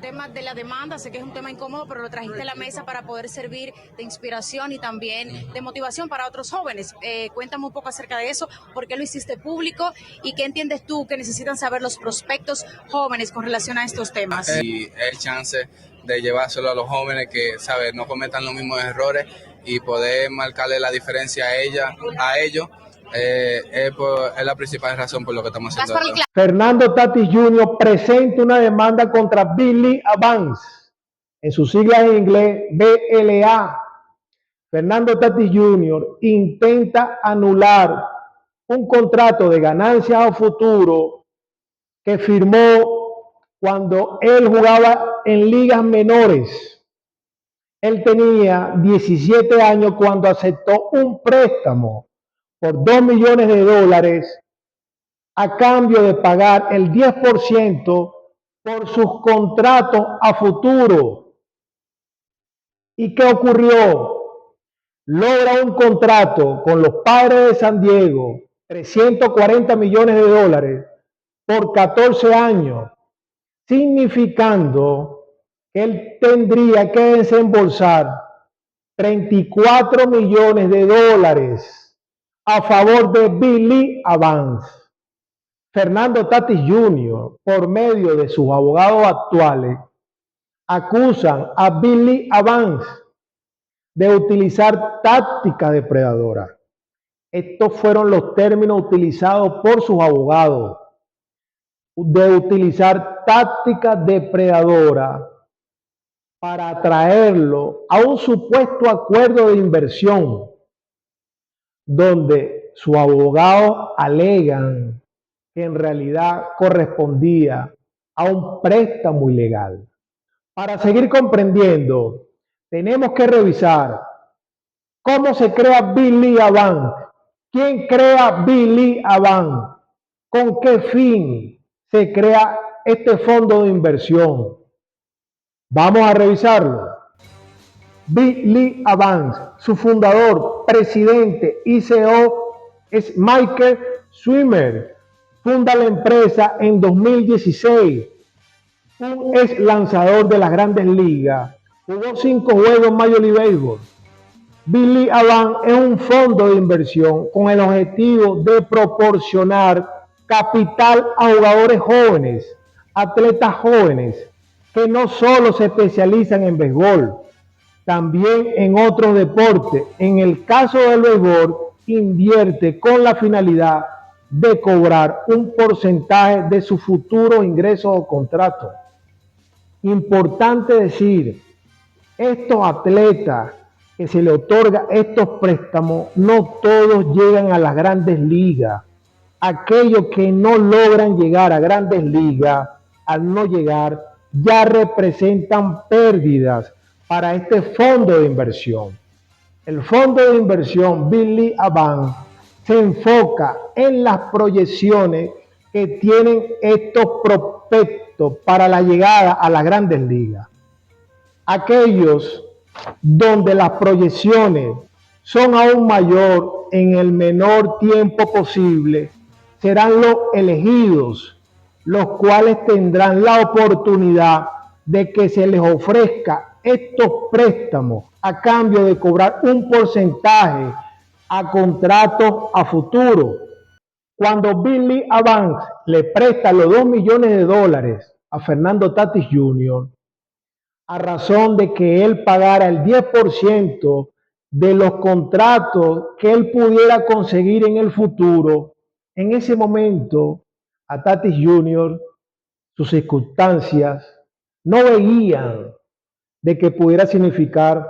tema de la demanda. Sé que es un tema incómodo, pero lo trajiste a la mesa para poder servir de inspiración y también de motivación para otros jóvenes. Cuéntame un poco acerca de eso, por qué lo hiciste público y qué entiendes tú que necesitan saber los prospectos jóvenes con relación a estos temas. Y el chance de llevárselo a los jóvenes que, ¿sabes?, no cometan los mismos errores y poder marcarle la diferencia a ellos. Es la principal razón por lo que estamos haciendo esto. Fernando Tatis Jr. presenta una demanda contra Billy Evans, en sus siglas en inglés BLA. Fernando Tatis Jr. intenta anular un contrato de ganancias a futuro que firmó cuando él jugaba en ligas menores. Él tenía 17 años cuando aceptó un préstamo por $2 millones a cambio de pagar el 10% por sus contratos a futuro. ¿Y qué ocurrió? Logra un contrato con los Padres de San Diego, $340 millones por 14 años, significando que él tendría que desembolsar $34 millones a favor de Billy Evans. Fernando Tatis Jr., por medio de sus abogados actuales, acusan a Billy Evans de utilizar táctica depredadora. Estos fueron los términos utilizados por sus abogados, de utilizar táctica depredadora para atraerlo a un supuesto acuerdo de inversión, donde sus abogados alegan que en realidad correspondía a un préstamo ilegal. Para seguir comprendiendo, tenemos que revisar cómo se crea Billy Evans, quién crea Billy Evans, con qué fin se crea este fondo de inversión. Vamos a revisarlo. Billy Evans, su fundador, presidente y CEO es Michael Swimmer. Funda la empresa en 2016. Un ex lanzador de las Grandes Ligas. Jugó 5 juegos en Major League Baseball. Billy Evans es un fondo de inversión con el objetivo de proporcionar capital a jugadores jóvenes, atletas jóvenes, que no solo se especializan en béisbol, también en otros deportes. En el caso del béisbol, invierte con la finalidad de cobrar un porcentaje de su futuro ingreso o contrato. Importante decir, estos atletas que se le otorga estos préstamos, no todos llegan a las grandes ligas. Aquellos que no logran llegar a grandes ligas, al no llegar, ya representan pérdidas para este fondo de inversión. El fondo de inversión Billy Evans se enfoca en las proyecciones que tienen estos prospectos para la llegada a las grandes ligas. Aquellos donde las proyecciones son aún mayor en el menor tiempo posible, serán los elegidos, los cuales tendrán la oportunidad de que se les ofrezca estos préstamos a cambio de cobrar un porcentaje a contratos a futuro. Cuando Billy Evans le presta los $2 millones a Fernando Tatis Jr., a razón de que él pagara el 10% de los contratos que él pudiera conseguir en el futuro, en ese momento a Tatis Jr., sus circunstancias no veían de que pudiera significar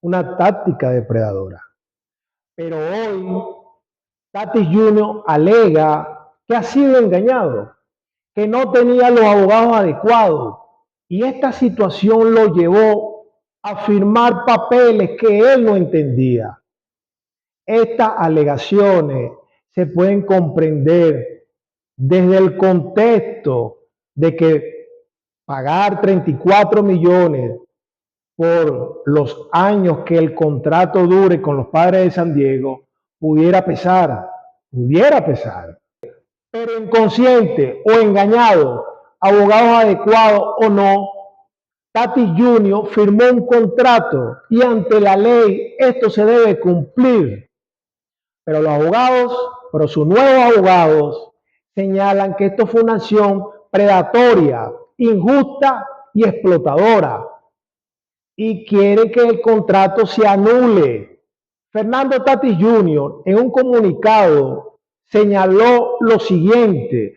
una táctica depredadora. Pero hoy Tatis Jr. alega que ha sido engañado, que no tenía los abogados adecuados, y esta situación lo llevó a firmar papeles que él no entendía. Estas alegaciones se pueden comprender desde el contexto de que pagar 34 millones por los años que el contrato dure con los Padres de San Diego pudiera pesar. Pero inconsciente o engañado, abogados adecuados o no, Tati Junior firmó un contrato y ante la ley esto se debe cumplir. Pero sus nuevos abogados señalan que esto fue una acción predatoria, injusta y explotadora y quieren que el contrato se anule. Fernando Tatis Jr. en un comunicado señaló lo siguiente: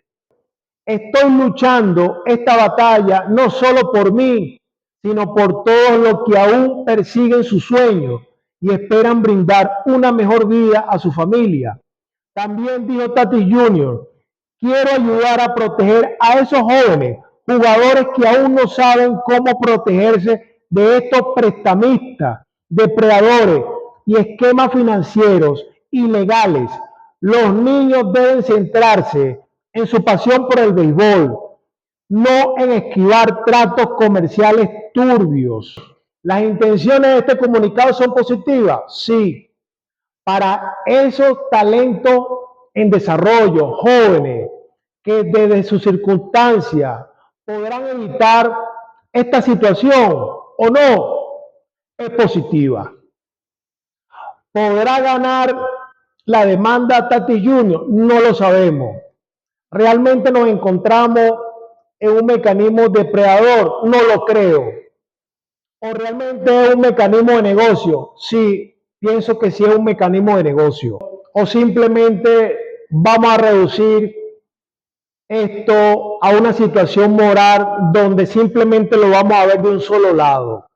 estoy luchando esta batalla no solo por mí, sino por todos los que aún persiguen sus sueños y esperan brindar una mejor vida a su familia. También dijo Tatis Jr., quiero ayudar a proteger a esos jóvenes jugadores que aún no saben cómo protegerse de estos prestamistas, depredadores y esquemas financieros ilegales. Los niños deben centrarse en su pasión por el béisbol, no en esquivar tratos comerciales turbios. ¿Las intenciones de este comunicado son positivas? Sí. Para esos talentos en desarrollo, jóvenes, que desde sus circunstancias podrán evitar esta situación o no, es positiva. ¿Podrá ganar la demanda Tatis Junior? No lo sabemos. ¿Realmente nos encontramos en un mecanismo depredador? No lo creo. ¿O realmente es un mecanismo de negocio? Sí, pienso que sí es un mecanismo de negocio. ¿O simplemente vamos a reducir esto a una situación moral donde simplemente lo vamos a ver de un solo lado?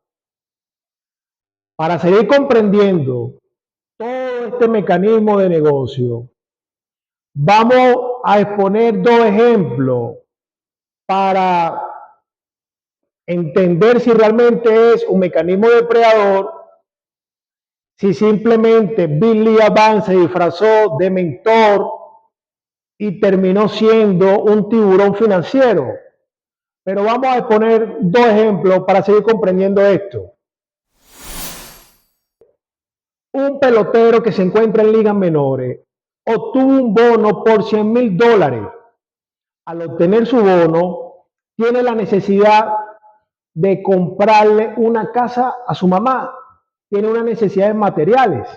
Para seguir comprendiendo todo este mecanismo de negocio, vamos a exponer dos ejemplos para entender si realmente es un mecanismo depredador, si simplemente Billy Adams se disfrazó de mentor y terminó siendo un tiburón financiero. Pero vamos a exponer dos ejemplos para seguir comprendiendo esto. Un pelotero que se encuentra en ligas menores obtuvo un bono por $100,000. Al obtener su bono, tiene la necesidad de comprarle una casa a su mamá. Tiene unas necesidades materiales,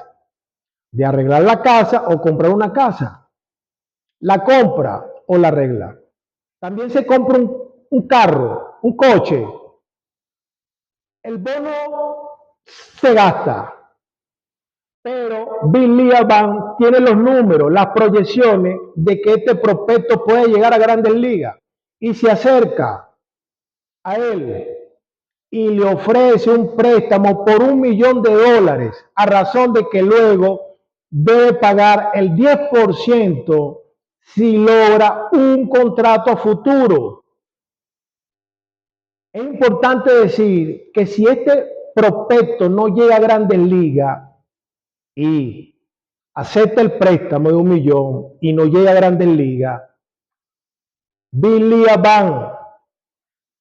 de arreglar la casa o comprar una casa. La compra o la arregla. También se compra un carro, un coche. El bono se gasta, pero Billy Adams tiene los números, las proyecciones de que este prospecto puede llegar a Grandes Ligas y se acerca a él y le ofrece un préstamo por $1,000,000 a razón de que luego debe pagar el 10% si logra un contrato a futuro. Es importante decir que si este prospecto no llega a Grandes Ligas y acepta el préstamo de $1,000,000 y no llega a Grandes Ligas, Billy Adams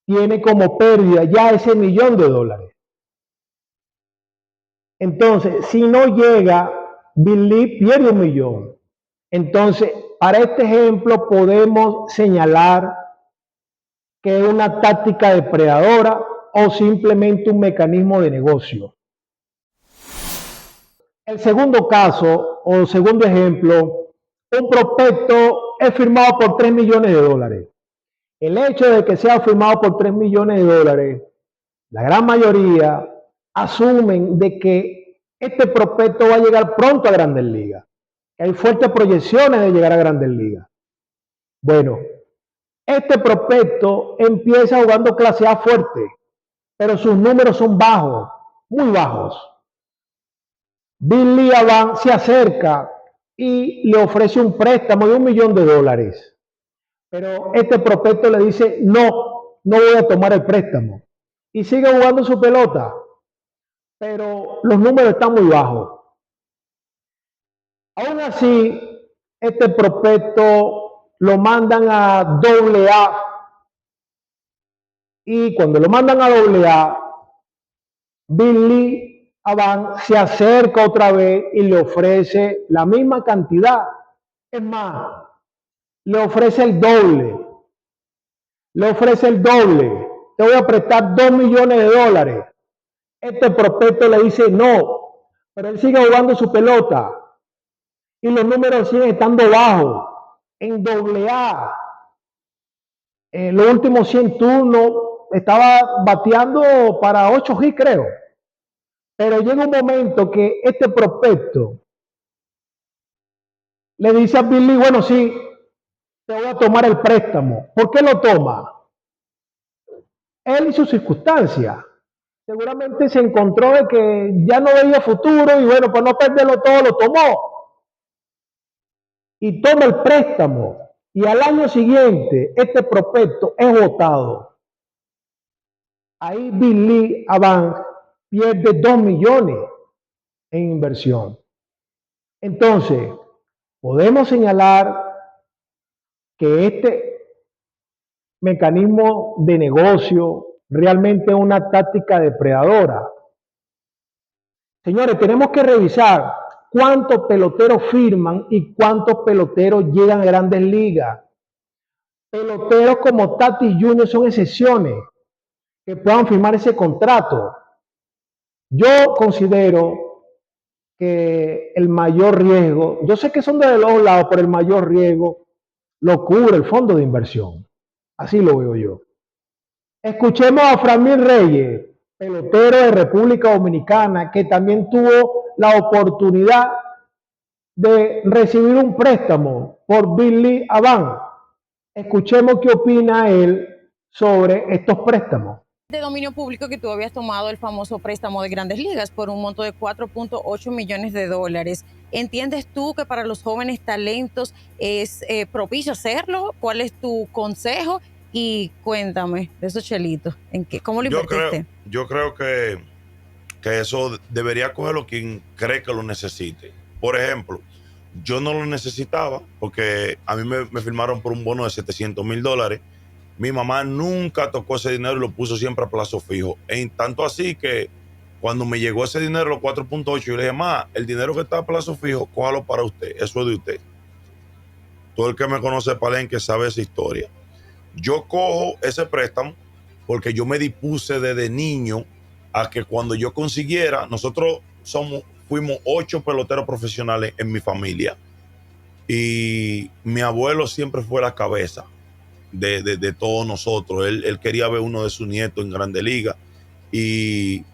tiene como pérdida ya ese $1,000,000. Entonces, si no llega, Billy pierde $1,000,000. Entonces, para este ejemplo podemos señalar que es una táctica depredadora o simplemente un mecanismo de negocio. El segundo caso o segundo ejemplo, un prospecto es firmado por $3,000,000. El hecho de que sea firmado por $3,000,000, la gran mayoría asumen de que este prospecto va a llegar pronto a Grandes Ligas, que hay fuertes proyecciones de llegar a Grandes Ligas. Bueno, este prospecto empieza jugando clase A fuerte, pero sus números son bajos, muy bajos. Billy Adams se acerca y le ofrece un préstamo de $1,000,000. Pero este prospecto le dice, no voy a tomar el préstamo. Y sigue jugando su pelota, pero los números están muy bajos. Aún así, este prospecto lo mandan a AA y cuando lo mandan a AA, Billy Adams se acerca otra vez y le ofrece la misma cantidad. Es más, le ofrece el doble. te voy a prestar 2 millones de dólares. Este prospecto le dice no, pero él sigue jugando su pelota y los números siguen estando bajos. En AA, en los últimos 100 turnos, estaba bateando para 8 hits, creo. Pero llega un momento que este prospecto le dice a Billy, bueno, sí, te voy a tomar el préstamo. ¿Por qué lo toma? Él y sus circunstancias. Seguramente se encontró de que ya no veía futuro y bueno, pues no perderlo todo, lo tomó. Y toma el préstamo. Y al año siguiente, este prospecto es votado. Ahí Billy Evans pierde 2 millones en inversión. Entonces, podemos señalar que este mecanismo de negocio realmente es una táctica depredadora. Señores, tenemos que revisar cuántos peloteros firman y cuántos peloteros llegan a grandes ligas. Peloteros como Tatis Jr. son excepciones que puedan firmar ese contrato. Yo considero que el mayor riesgo, yo sé que son de los lados, pero el mayor riesgo lo cubre el fondo de inversión. Así lo veo yo. Escuchemos a Framil Reyes, pelotero de República Dominicana, que también tuvo la oportunidad de recibir un préstamo por Billy Evans. Escuchemos qué opina él sobre estos préstamos. De dominio público que tú habías tomado el famoso préstamo de Grandes Ligas por un monto de 4.8 millones de dólares. ¿Entiendes tú que para los jóvenes talentos es propicio hacerlo? ¿Cuál es tu consejo? Y cuéntame de esos chelitos, ¿cómo lo invertiste? Yo creo que eso debería cogerlo quien cree que lo necesite. Por ejemplo, yo no lo necesitaba porque a mí me firmaron por un bono de $700,000. Mi mamá nunca tocó ese dinero y lo puso siempre a plazo fijo. En tanto así que cuando me llegó ese dinero, los 4.8, yo le dije, ma, el dinero que está a plazo fijo, cójalo para usted, eso es de usted. Todo el que me conoce Palenque sabe esa historia. Yo cojo ese préstamo porque yo me dispuse desde niño a que cuando yo consiguiera, nosotros fuimos 8 peloteros profesionales en mi familia y mi abuelo siempre fue la cabeza de todos nosotros. Él quería ver uno de sus nietos en Grande Liga y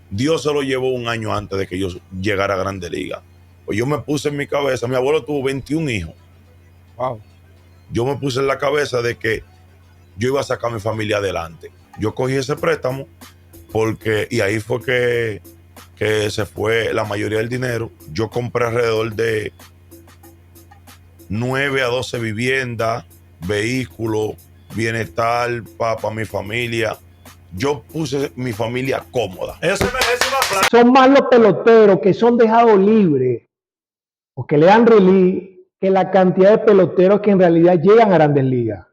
Dios se lo llevó un año antes de que yo llegara a Grande Liga. Pues yo me puse en mi cabeza, mi abuelo tuvo 21 hijos. Wow. Yo me puse en la cabeza de que yo iba a sacar a mi familia adelante. Yo cogí ese préstamo y ahí fue que se fue la mayoría del dinero. Yo compré alrededor de 9 a 12 viviendas, vehículos, bienestar para mi familia. Yo puse mi familia cómoda. Eso merece una aplauso. Son más los peloteros que son dejados libres o que le dan release que la cantidad de peloteros que en realidad llegan a Grandes Ligas.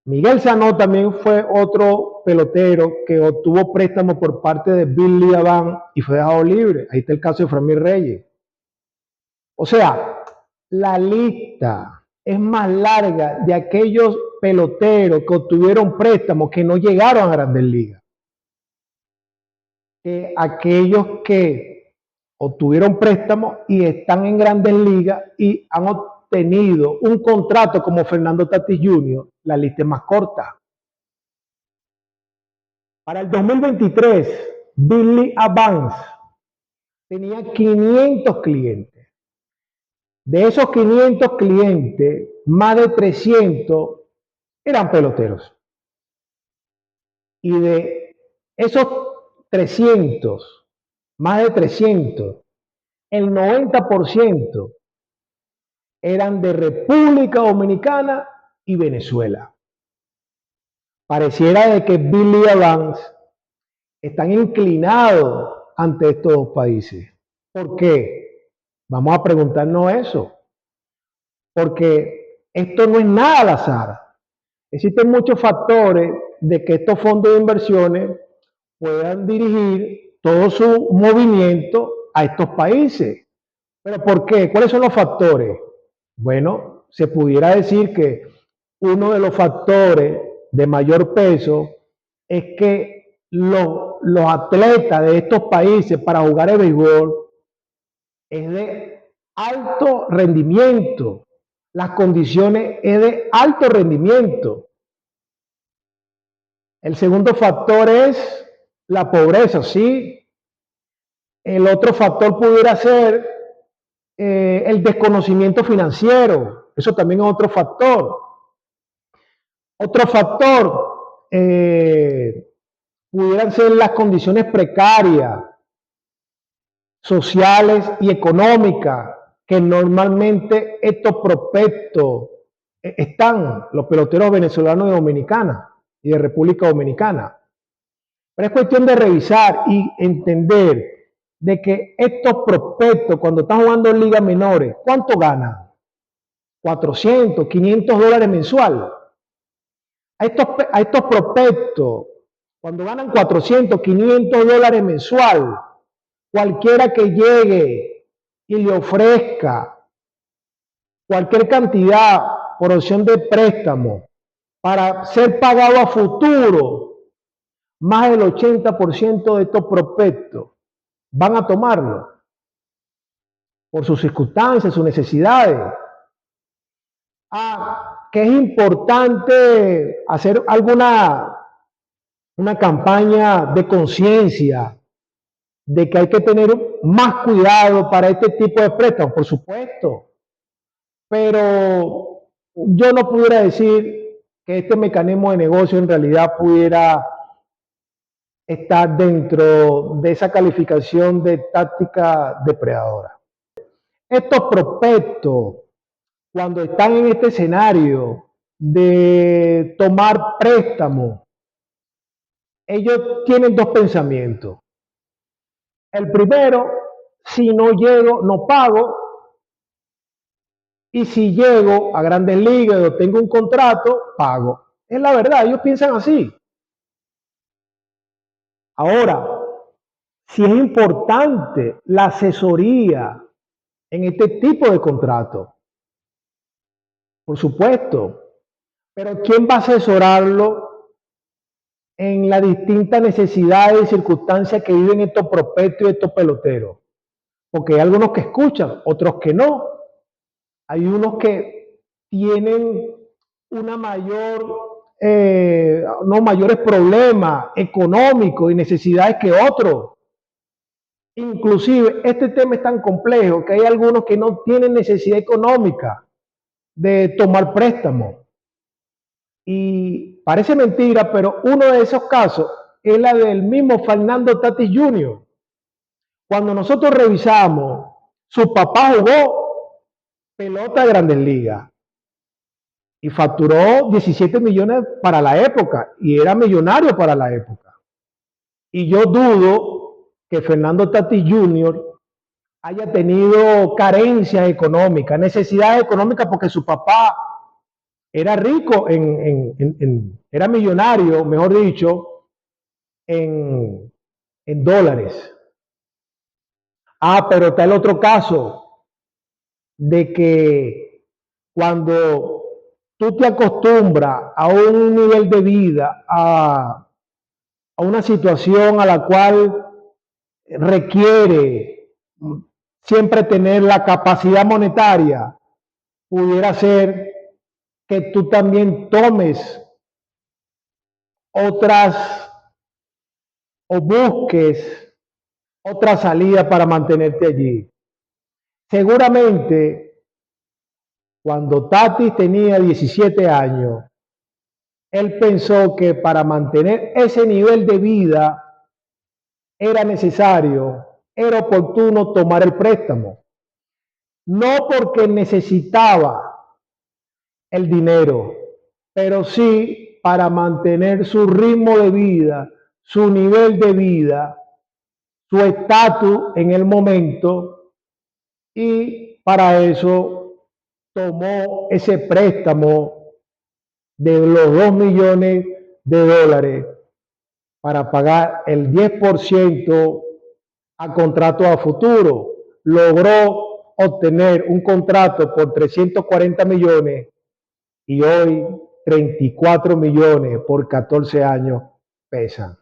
Miguel Sanó también fue otro pelotero que obtuvo préstamo por parte de Billy Evans y fue dejado libre. Ahí está el caso de Framil Reyes. O sea, la lista es más larga de aquellos peloteros que obtuvieron préstamos que no llegaron a Grandes Ligas que aquellos que obtuvieron préstamos y están en Grandes Ligas y han obtenido un contrato como Fernando Tatis Jr., la lista es más corta. Para el 2023, Billy Evans tenía 500 clientes. De esos 500 clientes, más de 300 eran peloteros. Y de esos 300, más de 300, el 90% eran de República Dominicana y Venezuela. Pareciera de que Billy Evans están inclinados ante estos dos países. ¿Por qué? Vamos a preguntarnos eso. Porque esto no es nada al azar. Existen muchos factores de que estos fondos de inversiones puedan dirigir todo su movimiento a estos países. ¿Pero por qué? ¿Cuáles son los factores? Bueno, se pudiera decir que uno de los factores de mayor peso es que los atletas de estos países para jugar el béisbol es de alto rendimiento. Las condiciones es de alto rendimiento. El segundo factor es la pobreza, ¿sí? El otro factor pudiera ser el desconocimiento financiero. Eso también es otro factor. Otro factor pudieran ser las condiciones precarias, sociales y económicas que normalmente estos prospectos están, los peloteros venezolanos de Dominicana y de República Dominicana. Pero es cuestión de revisar y entender de que estos prospectos, cuando están jugando en ligas menores, ¿cuánto ganan? 400, 500 dólares mensual. A estos prospectos, cuando ganan 400, 500 dólares mensual, cualquiera que llegue y le ofrezca cualquier cantidad por opción de préstamo para ser pagado a futuro, más del 80% de estos prospectos van a tomarlo por sus circunstancias, sus necesidades. Que es importante hacer una campaña de conciencia de que hay que tener más cuidado para este tipo de préstamos, por supuesto. Pero yo no pudiera decir que este mecanismo de negocio en realidad pudiera estar dentro de esa calificación de táctica depredadora. Estos prospectos, cuando están en este escenario de tomar préstamos, ellos tienen dos pensamientos. El primero, si no llego, no pago. Y si llego a Grandes Ligas y obtengo un contrato, pago. Es la verdad, ellos piensan así. Ahora, si es importante la asesoría en este tipo de contratos, por supuesto, pero ¿quién va a asesorarlo en las distintas necesidades y circunstancias que viven estos prospectos y estos peloteros? Porque hay algunos que escuchan, otros que no. Hay unos que tienen mayores problemas económicos y necesidades que otros. Inclusive, este tema es tan complejo que hay algunos que no tienen necesidad económica de tomar préstamos. Y parece mentira, pero uno de esos casos es la del mismo Fernando Tatis Jr. Cuando nosotros revisamos, su papá jugó pelota de Grandes Ligas y facturó 17 millones para la época y era millonario para la época. Y yo dudo que Fernando Tatis Jr. haya tenido carencias económicas, necesidades económicas, porque su papá era rico, era millonario, mejor dicho, en dólares. Pero está el otro caso de que cuando tú te acostumbras a un nivel de vida, a una situación a la cual requiere siempre tener la capacidad monetaria, pudiera ser que tú también tomes otras o busques otra salida para mantenerte allí. Seguramente, cuando Tatis tenía 17 años, él pensó que para mantener ese nivel de vida era necesario, era oportuno tomar el préstamo. No porque necesitaba el dinero, pero sí para mantener su ritmo de vida, su nivel de vida, su estatus en el momento, y para eso tomó ese préstamo de los 2 millones de dólares para pagar el 10% a contrato a futuro. Logró obtener un contrato por 340 millones y hoy 34 millones por 14 años pesan.